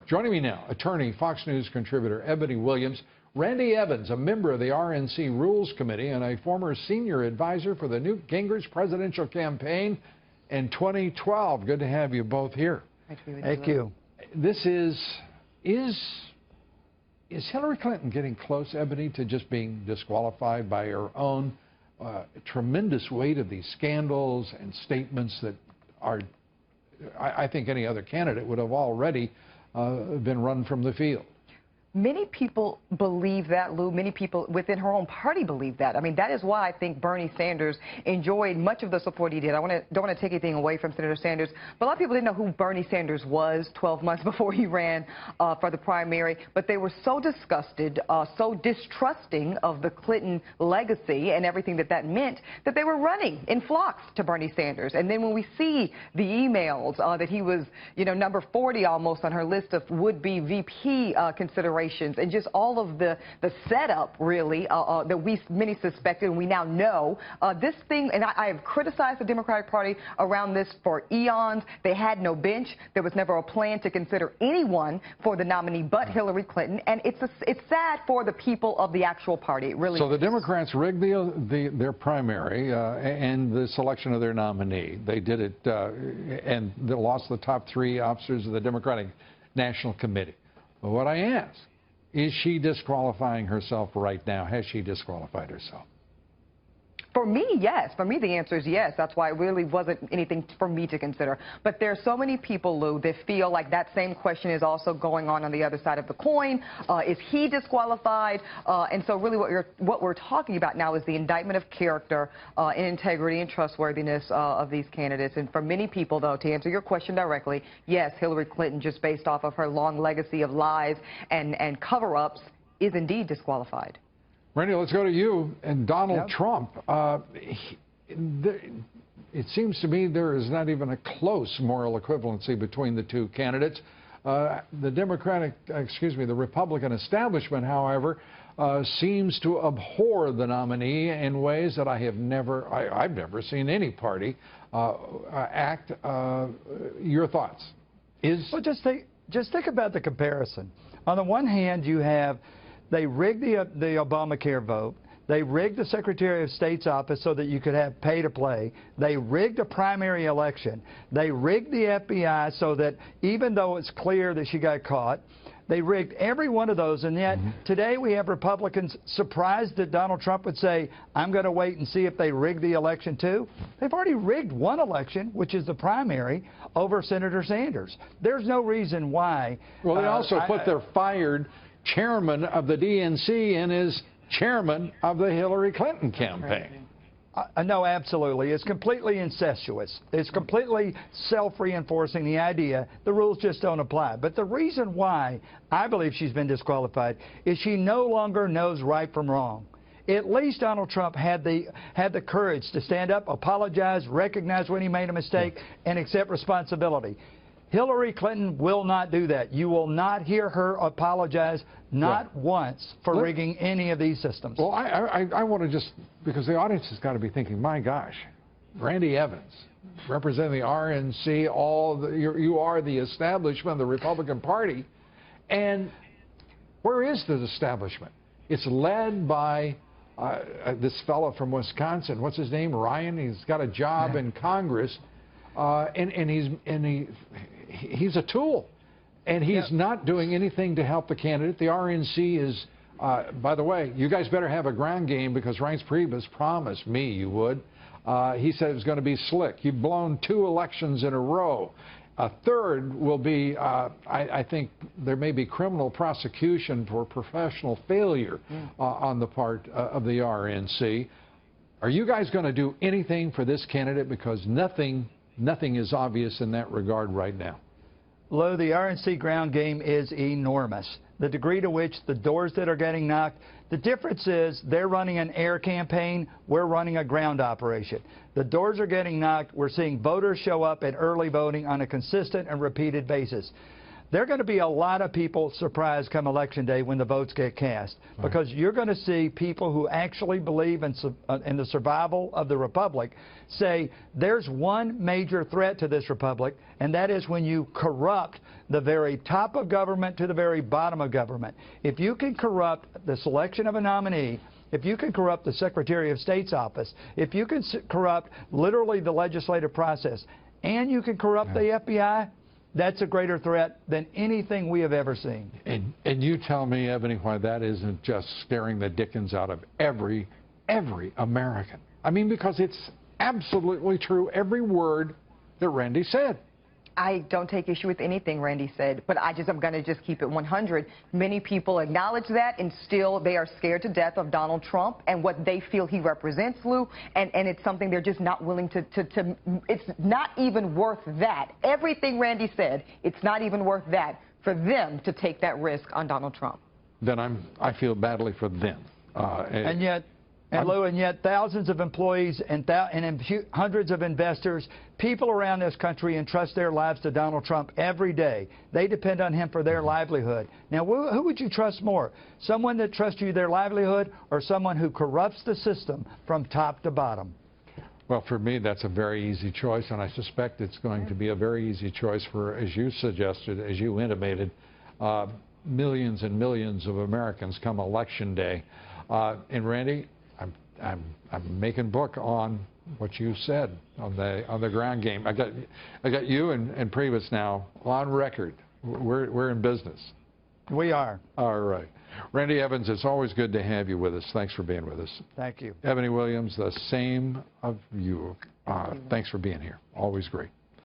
Joining me now, attorney, Fox News contributor Ebony Williams. Randy Evans, a member of the RNC Rules Committee and a former senior advisor for the Newt Gingrich presidential campaign in 2012. Good to have you both here. Thank you. This is Hillary Clinton getting close, Ebony, to just being disqualified by her own tremendous weight of these scandals and statements that are, I think any other candidate would have already been run from the field? Many people believe that, Lou. Many people within her own party believe that. I mean, that is why I think Bernie Sanders enjoyed much of the support he did. I don't want to take anything away from Senator Sanders, but a lot of people didn't know who Bernie Sanders was 12 months before he ran for the primary. But they were so disgusted, so distrusting of the Clinton legacy and everything that meant that they were running in flocks to Bernie Sanders. And then when we see the emails that he was, number 40 almost on her list of would-be VP considerations, and just all of the setup, really, that many suspected and we now know. This thing, and I have criticized the Democratic Party around this for eons. They had no bench. There was never a plan to consider anyone for the nominee but Hillary Clinton, and it's sad for the people of the actual party. It really So the Democrats rigged their primary and the selection of their nominee. They did it, and they lost the top 3 officers of the Democratic National Committee. But what I ask, is she disqualifying herself right now? Has she disqualified herself? For me, yes. For me, the answer is yes. That's why it really wasn't anything for me to consider. But there are so many people, Lou, that feel like that same question is also going on the other side of the coin. Is he disqualified? And so really what we're talking about now is the indictment of character and integrity and trustworthiness of these candidates. And for many people, though, to answer your question directly, yes, Hillary Clinton, just based off of her long legacy of lies and cover-ups, is indeed disqualified. Randy, let's go to you and Donald Trump. It seems to me there is not even a close moral equivalency between the two candidates. The Republican establishment, however, seems to abhor the nominee in ways that I've never seen any party act. Your thoughts? Well, just think about the comparison. On the one hand, you have they rigged the Obamacare vote. They rigged the Secretary of State's office so that you could have pay to play. They rigged a primary election. They rigged the FBI so that even though it's clear that she got caught, they rigged every one of those. And yet today we have Republicans surprised that Donald Trump would say, I'm going to wait and see if they rig the election too. They've already rigged one election, which is the primary, over Senator Sanders. There's no reason why. Well, they also put their fired chairman of the DNC in as chairman of the Hillary Clinton campaign. No, absolutely. It's completely incestuous. It's completely self-reinforcing the idea the rules just don't apply. But the reason why I believe she's been disqualified is she no longer knows right from wrong. At least Donald Trump had the courage to stand up, apologize, recognize when he made a mistake, and accept responsibility. Hillary Clinton will not do that. You will not hear her apologize, not once, for rigging any of these systems. Well, I want to just, because the audience has got to be thinking, my gosh, Randy Evans, representing the RNC, you are the establishment of the Republican Party. And where is the establishment? It's led by this fellow from Wisconsin. What's his name? Ryan. He's got a job in Congress. And he's a tool, and he's not doing anything to help the candidate. The RNC is, by the way, you guys better have a ground game, because Reince Priebus promised me you would. He said it was going to be slick. You've blown 2 elections in a row. A third will be, I think there may be criminal prosecution for professional failure on the part of the RNC. Are you guys going to do anything for this candidate? Because nothing is obvious in that regard right now. Lou, the RNC ground game is enormous. The degree to which the doors that are getting knocked, the difference is they're running an air campaign, we're running a ground operation. The doors are getting knocked. We're seeing voters show up at early voting on a consistent and repeated basis. there are going to be a lot of people surprised come Election Day when the votes get cast, because you're going to see people who actually believe in the survival of the republic say there's one major threat to this republic, and that is when you corrupt the very top of government to the very bottom of government. If you can corrupt the selection of a nominee, if you can corrupt the Secretary of State's office, if you can corrupt literally the legislative process, and you can corrupt the FBI, that's a greater threat than anything we have ever seen. And you tell me, Ebony, why that isn't just scaring the dickens out of every American. I mean, because it's absolutely true, every word that Randy said. I don't take issue with anything Randy said, but I'm going to just keep it 100. Many people acknowledge that, and still they are scared to death of Donald Trump and what they feel he represents, Lou, and it's something they're just not willing to, it's not even worth that. Everything Randy said, it's not even worth that for them to take that risk on Donald Trump. Then I feel badly for them. Lou, and yet thousands of employees and hundreds of investors, people around this country entrust their lives to Donald Trump every day. They depend on him for their livelihood. Now, who would you trust more? Someone that trusts you their livelihood, or someone who corrupts the system from top to bottom? Well, for me, that's a very easy choice, and I suspect it's going to be a very easy choice for, as you suggested, as you intimated, millions and millions of Americans come Election Day. And Randy, I'm making book on what you said on the ground game. I got you and Priebus now on record. We're in business. We are. All right. Randy Evans, it's always good to have you with us. Thanks for being with us. Thank you. Ebony Williams, the same of you. Thanks for being here. Always great.